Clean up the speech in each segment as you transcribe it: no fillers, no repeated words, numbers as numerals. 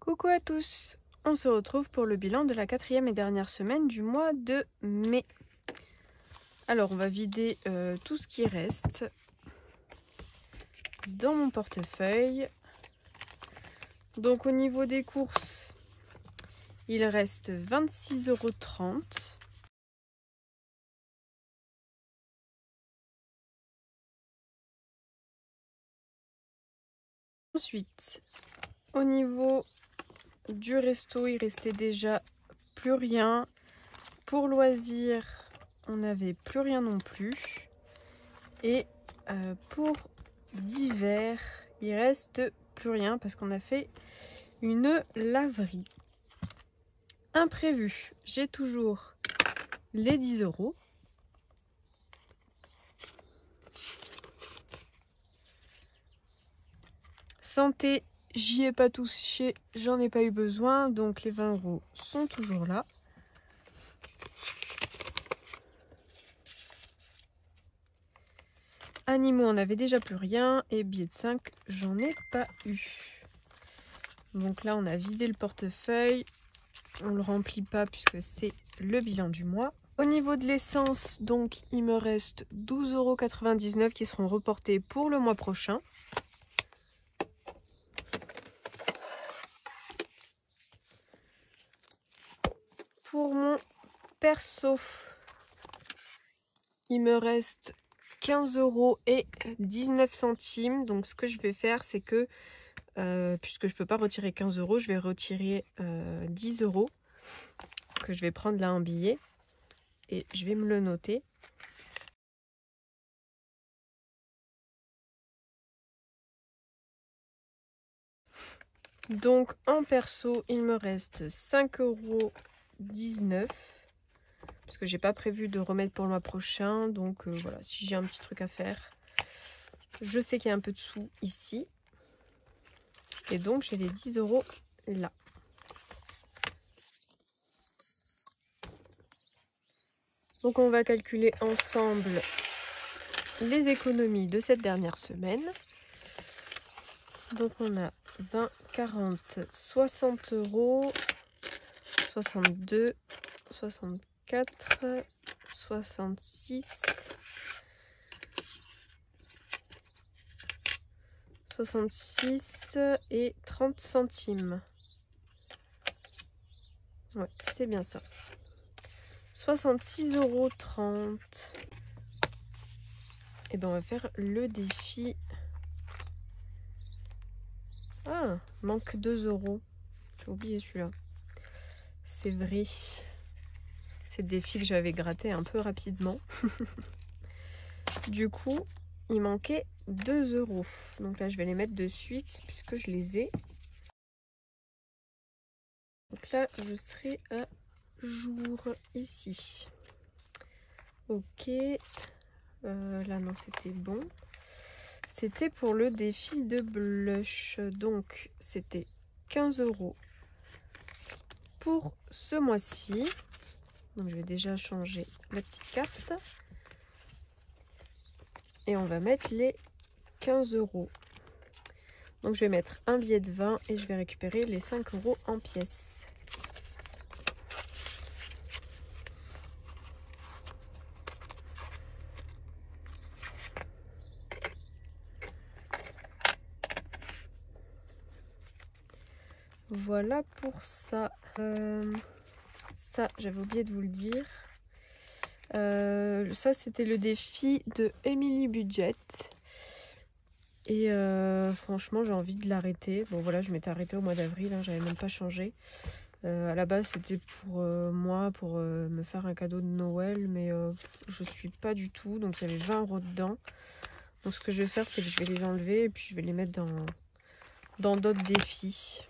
Coucou à tous, on se retrouve pour le bilan de la 4e et dernière semaine du mois de mai. Alors on va vider tout ce qui reste dans mon portefeuille. Donc au niveau des courses, il reste 26,30 €. Ensuite, au niveau du resto, il restait déjà plus rien. Pour loisirs, on n'avait plus rien non plus. Et pour divers, il reste plus rien parce qu'on a fait une laverie. Imprévu, j'ai toujours les 10 €. Santé, j'y ai pas touché, j'en ai pas eu besoin, donc les 20 € sont toujours là. Animaux, on avait déjà plus rien, et billets de 5, j'en ai pas eu. Donc là, on a vidé le portefeuille, on le remplit pas puisque c'est le bilan du mois. Au niveau de l'essence, donc il me reste 12,99 € qui seront reportés pour le mois prochain. Pour mon perso, il me reste 15,19 €. Donc ce que je vais faire, c'est que puisque je peux pas retirer 15 €, je vais retirer 10 € que je vais prendre là en billet et je vais me le noter. Donc en perso, il me reste 5,19 € parce que j'ai pas prévu de remettre pour le mois prochain. Donc voilà, si j'ai un petit truc à faire, je sais qu'il y a un peu de sous ici. Et donc j'ai les 10 € là. Donc on va calculer ensemble les économies de cette dernière semaine. Donc on a 20, 40, 60 €, 62, 64, 66, 66 et 30 centimes. Ouais, c'est bien ça. 66,30 €. Et ben on va faire le défi. Ah, manque 2 €. J'ai oublié celui-là. C'est vrai. C'est le défi que j'avais gratté un peu rapidement. Du coup, il manquait 2 €. Donc là, je vais les mettre de suite puisque je les ai. Donc là, je serai à jour ici. Ok. Là, non, c'était bon. C'était pour le défi de blush. Donc, c'était 15 € pour ce mois-ci. Donc, je vais déjà changer la petite carte. Et on va mettre les 15 €. Donc, je vais mettre un billet de 20 et je vais récupérer les 5 € en pièces. Voilà pour ça. Ça, j'avais oublié de vous le dire. Ça, c'était le défi de Emily Budget. Et franchement, j'ai envie de l'arrêter. Bon, voilà, je m'étais arrêtée au mois d'avril, hein, j'avais même pas changé. À la base, c'était pour moi, pour me faire un cadeau de Noël, mais je suis pas du tout. Donc, il y avait 20 € dedans. Donc, ce que je vais faire, c'est que je vais les enlever et puis je vais les mettre dans d'autres défis.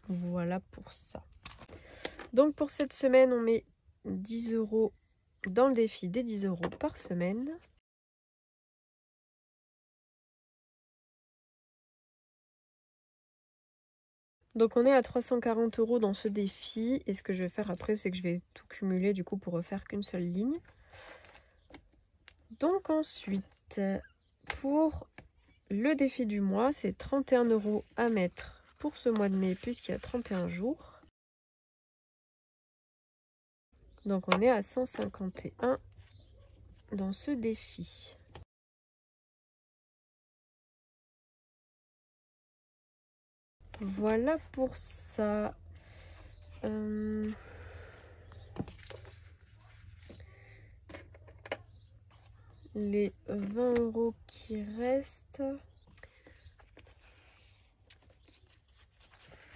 Voilà pour ça. Donc pour cette semaine, on met 10 € dans le défi des 10 € par semaine. Donc on est à 340 € dans ce défi. Et ce que je vais faire après, c'est que je vais tout cumuler du coup pour refaire qu'une seule ligne. Donc ensuite, pour le défi du mois, c'est 31 € à mettre pour ce mois de mai puisqu'il y a 31 jours. Donc on est à 151 dans ce défi. Voilà pour ça. Les 20 € qui restent.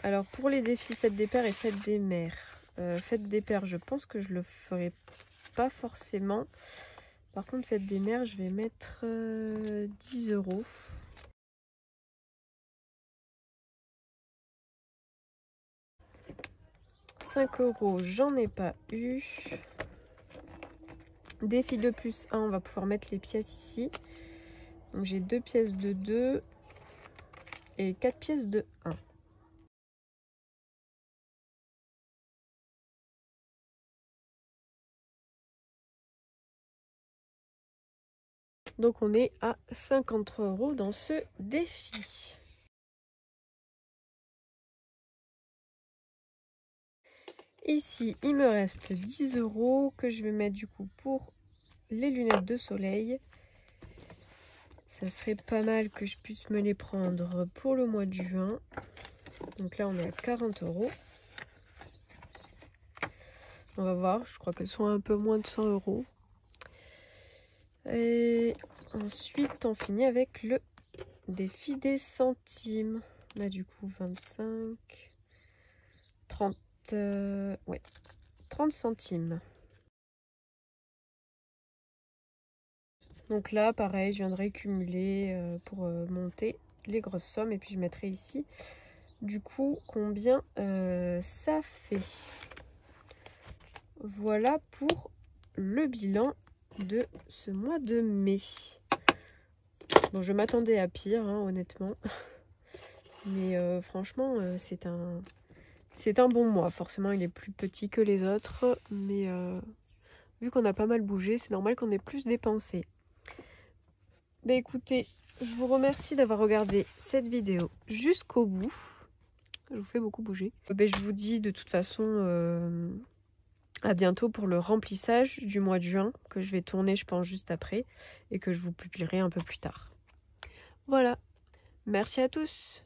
Alors pour les défis fête des pères et fête des mères. Fête des pères, je pense que je le ferai pas forcément. Par contre, fête des mères, je vais mettre 10 €. « 5 €, j'en ai pas eu. Défi de plus 1, on va pouvoir mettre les pièces ici. Donc j'ai 2 pièces de 2 et 4 pièces de 1. Donc on est à 53 € dans ce défi. Ici, il me reste 10 € que je vais mettre du coup pour les lunettes de soleil. Ça serait pas mal que je puisse me les prendre pour le mois de juin. Donc là, on est à 40 €. On va voir, je crois qu'elles sont un peu moins de 100 €. Et ensuite, on finit avec le défi des centimes. Là, du coup, 25, 30, ouais, 30 centimes. Donc là, pareil, je viendrai cumuler pour monter les grosses sommes. Et puis, je mettrai ici, du coup, combien ça fait. Voilà pour le bilan de ce mois de mai. Bon, je m'attendais à pire, hein, honnêtement. Mais franchement, c'est un bon mois. Forcément, il est plus petit que les autres. Mais vu qu'on a pas mal bougé, c'est normal qu'on ait plus dépensé. Bah écoutez, je vous remercie d'avoir regardé cette vidéo jusqu'au bout. Je vous fais beaucoup bouger. Bah, je vous dis de toute façon à bientôt pour le remplissage du mois de juin que je vais tourner, je pense, juste après et que je vous publierai un peu plus tard. Voilà, merci à tous.